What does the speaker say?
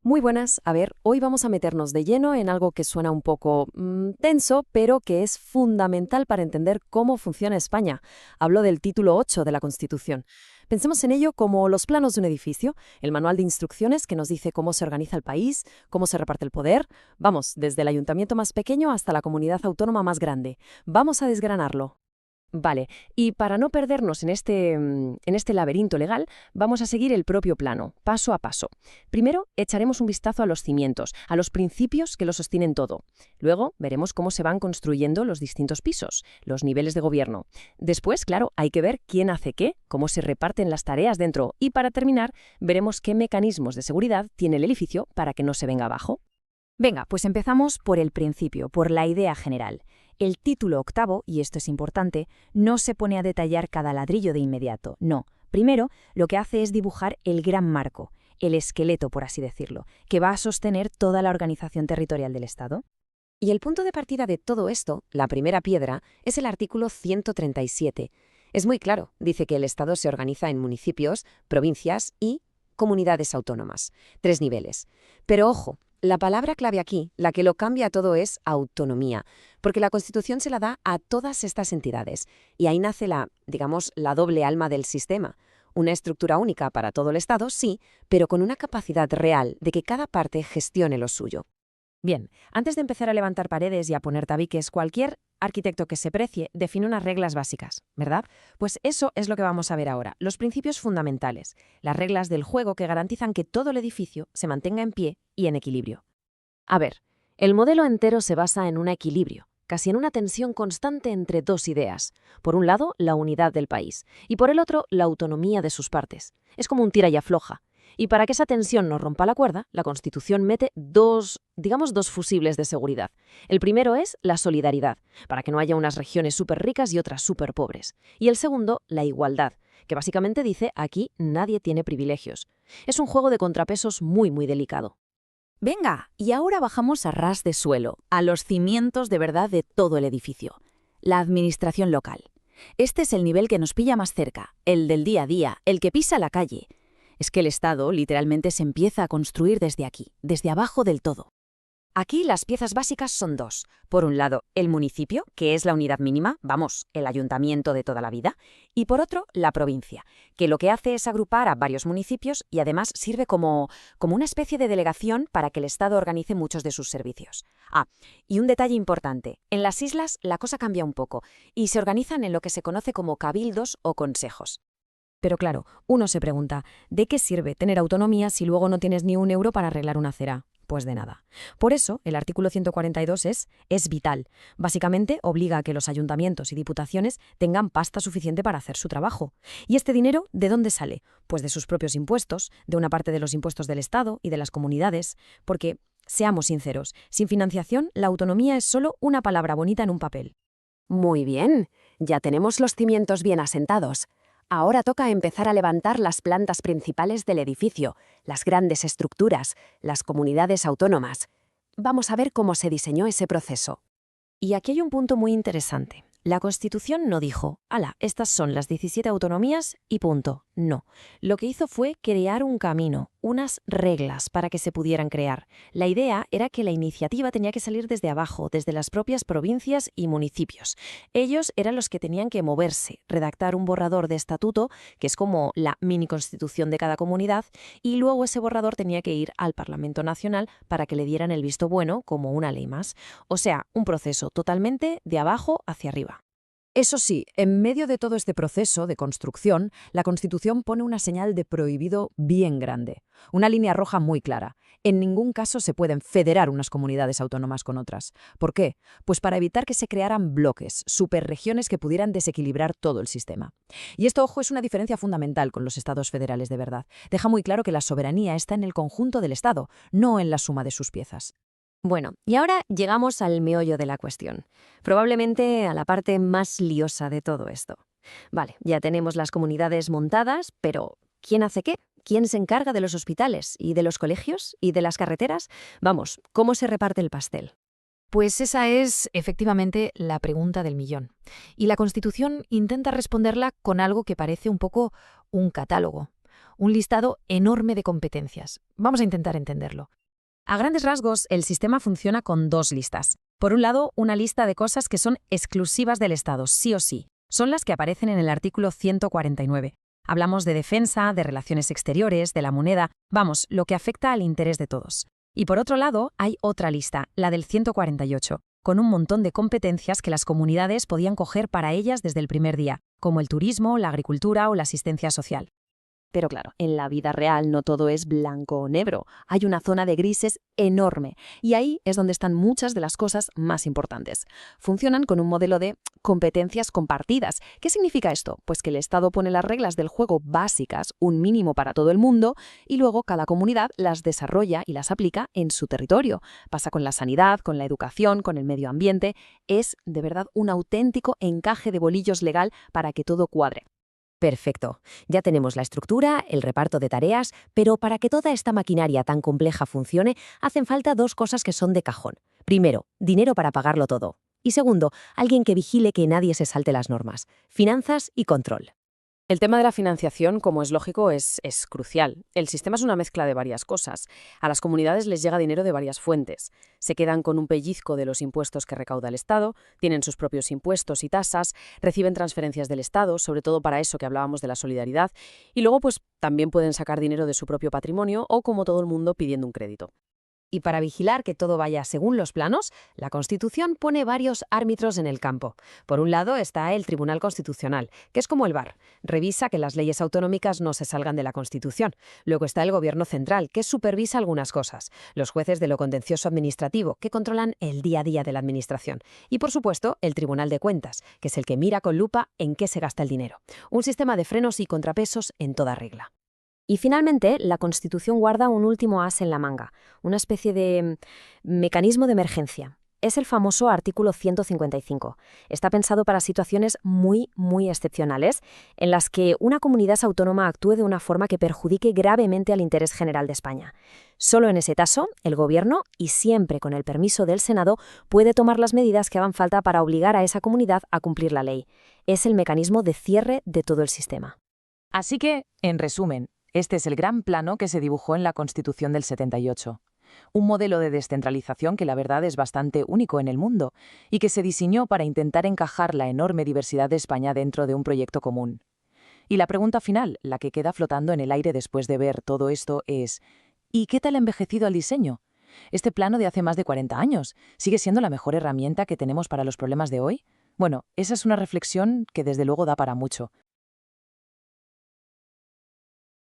Muy buenas. A ver, hoy vamos a meternos de lleno en algo que suena un poco tenso, pero que es fundamental para entender cómo funciona España. Hablo del título 8 de la Constitución. Pensemos en ello como los planos de un edificio, el manual de instrucciones que nos dice cómo se organiza el país, cómo se reparte el poder, vamos, desde el ayuntamiento más pequeño hasta la comunidad autónoma más grande. Vamos a desgranarlo. Vale, y para no perdernos en este laberinto legal, vamos a seguir el propio plano, paso a paso. Primero, echaremos un vistazo a los cimientos, a los principios que lo sostienen todo. Luego, veremos cómo se van construyendo los distintos pisos, los niveles de gobierno. Después, claro, hay que ver quién hace qué, cómo se reparten las tareas dentro. Y para terminar, veremos qué mecanismos de seguridad tiene el edificio para que no se venga abajo. Venga, pues empezamos por el principio, por la idea general. El título octavo, y esto es importante, no se pone a detallar cada ladrillo de inmediato, no. Primero, lo que hace es dibujar el gran marco, el esqueleto, por así decirlo, que va a sostener toda la organización territorial del Estado. Y el punto de partida de todo esto, la primera piedra, es el artículo 137. Es muy claro, dice que el Estado se organiza en municipios, provincias y comunidades autónomas. 3 niveles. Pero ojo, la palabra clave aquí, la que lo cambia todo, es autonomía, porque la Constitución se la da a todas estas entidades. Y ahí nace la doble alma del sistema. Una estructura única para todo el Estado, sí, pero con una capacidad real de que cada parte gestione lo suyo. Bien, antes de empezar a levantar paredes y a poner tabiques, cualquier arquitecto que se precie define unas reglas básicas, ¿verdad? Pues eso es lo que vamos a ver ahora, los principios fundamentales, las reglas del juego que garantizan que todo el edificio se mantenga en pie y en equilibrio. A ver, el modelo entero se basa en un equilibrio, casi en una tensión constante entre dos ideas. Por un lado, la unidad del país, y por el otro, la autonomía de sus partes. Es como un tira y afloja. Y para que esa tensión no rompa la cuerda, la Constitución mete dos fusibles de seguridad. El primero es la solidaridad, para que no haya unas regiones súper ricas y otras súper pobres. Y el segundo, la igualdad, que básicamente dice aquí nadie tiene privilegios. Es un juego de contrapesos muy, muy delicado. Venga, y ahora bajamos a ras de suelo, a los cimientos de verdad de todo el edificio. La administración local. Este es el nivel que nos pilla más cerca, el del día a día, el que pisa la calle. Es que el Estado literalmente se empieza a construir desde aquí, desde abajo del todo. Aquí las piezas básicas son dos. Por un lado, el municipio, que es la unidad mínima, vamos, el ayuntamiento de toda la vida, y por otro, la provincia, que lo que hace es agrupar a varios municipios y además sirve como una especie de delegación para que el Estado organice muchos de sus servicios. Y un detalle importante, en las islas la cosa cambia un poco y se organizan en lo que se conoce como cabildos o consejos. Pero claro, uno se pregunta, ¿de qué sirve tener autonomía si luego no tienes ni un euro para arreglar una acera? Pues de nada. Por eso, el artículo 142 es vital. Básicamente, obliga a que los ayuntamientos y diputaciones tengan pasta suficiente para hacer su trabajo. ¿Y este dinero de dónde sale? Pues de sus propios impuestos, de una parte de los impuestos del Estado y de las comunidades. Porque, seamos sinceros, sin financiación, la autonomía es solo una palabra bonita en un papel. Muy bien, ya tenemos los cimientos bien asentados. Ahora toca empezar a levantar las plantas principales del edificio, las grandes estructuras, las comunidades autónomas. Vamos a ver cómo se diseñó ese proceso. Y aquí hay un punto muy interesante. La Constitución no dijo, «Hala, estas son las 17 autonomías y punto». No. Lo que hizo fue crear un camino, unas reglas para que se pudieran crear. La idea era que la iniciativa tenía que salir desde abajo, desde las propias provincias y municipios. Ellos eran los que tenían que moverse, redactar un borrador de estatuto, que es como la mini constitución de cada comunidad, y luego ese borrador tenía que ir al Parlamento Nacional para que le dieran el visto bueno como una ley más. O sea, un proceso totalmente de abajo hacia arriba. Eso sí, en medio de todo este proceso de construcción, la Constitución pone una señal de prohibido bien grande, una línea roja muy clara. En ningún caso se pueden federar unas comunidades autónomas con otras. ¿Por qué? Pues para evitar que se crearan bloques, superregiones que pudieran desequilibrar todo el sistema. Y esto, ojo, es una diferencia fundamental con los estados federales de verdad. Deja muy claro que la soberanía está en el conjunto del Estado, no en la suma de sus piezas. Bueno, y ahora llegamos al meollo de la cuestión, probablemente a la parte más liosa de todo esto. Vale, ya tenemos las comunidades montadas, pero ¿quién hace qué? ¿Quién se encarga de los hospitales y de los colegios y de las carreteras? Vamos, ¿cómo se reparte el pastel? Pues esa es efectivamente la pregunta del millón. Y la Constitución intenta responderla con algo que parece un poco un catálogo, un listado enorme de competencias. Vamos a intentar entenderlo. A grandes rasgos, el sistema funciona con dos listas. Por un lado, una lista de cosas que son exclusivas del Estado, sí o sí. Son las que aparecen en el artículo 149. Hablamos de defensa, de relaciones exteriores, de la moneda, vamos, lo que afecta al interés de todos. Y por otro lado, hay otra lista, la del 148, con un montón de competencias que las comunidades podían coger para ellas desde el primer día, como el turismo, la agricultura o la asistencia social. Pero claro, en la vida real no todo es blanco o negro. Hay una zona de grises enorme y ahí es donde están muchas de las cosas más importantes. Funcionan con un modelo de competencias compartidas. ¿Qué significa esto? Pues que el Estado pone las reglas del juego básicas, un mínimo para todo el mundo, y luego cada comunidad las desarrolla y las aplica en su territorio. Pasa con la sanidad, con la educación, con el medio ambiente. Es de verdad un auténtico encaje de bolillos legal para que todo cuadre. Perfecto. Ya tenemos la estructura, el reparto de tareas, pero para que toda esta maquinaria tan compleja funcione, hacen falta dos cosas que son de cajón. Primero, dinero para pagarlo todo. Y segundo, alguien que vigile que nadie se salte las normas. Finanzas y control. El tema de la financiación, como es lógico, es crucial. El sistema es una mezcla de varias cosas. A las comunidades les llega dinero de varias fuentes. Se quedan con un pellizco de los impuestos que recauda el Estado, tienen sus propios impuestos y tasas, reciben transferencias del Estado, sobre todo para eso que hablábamos de la solidaridad, y luego pues también pueden sacar dinero de su propio patrimonio o como todo el mundo pidiendo un crédito. Y para vigilar que todo vaya según los planos, la Constitución pone varios árbitros en el campo. Por un lado está el Tribunal Constitucional, que es como el VAR. Revisa que las leyes autonómicas no se salgan de la Constitución. Luego está el Gobierno Central, que supervisa algunas cosas. Los jueces de lo contencioso administrativo, que controlan el día a día de la Administración. Y, por supuesto, el Tribunal de Cuentas, que es el que mira con lupa en qué se gasta el dinero. Un sistema de frenos y contrapesos en toda regla. Y finalmente, la Constitución guarda un último as en la manga, una especie de mecanismo de emergencia. Es el famoso artículo 155. Está pensado para situaciones muy, muy excepcionales, en las que una comunidad autónoma actúe de una forma que perjudique gravemente al interés general de España. Solo en ese caso, el Gobierno, y siempre con el permiso del Senado, puede tomar las medidas que hagan falta para obligar a esa comunidad a cumplir la ley. Es el mecanismo de cierre de todo el sistema. Así que, en resumen, este es el gran plano que se dibujó en la Constitución del 78. Un modelo de descentralización que la verdad es bastante único en el mundo y que se diseñó para intentar encajar la enorme diversidad de España dentro de un proyecto común. Y la pregunta final, la que queda flotando en el aire después de ver todo esto, es ¿y qué tal ha envejecido el diseño? ¿Este plano de hace más de 40 años sigue siendo la mejor herramienta que tenemos para los problemas de hoy? Bueno, esa es una reflexión que desde luego da para mucho.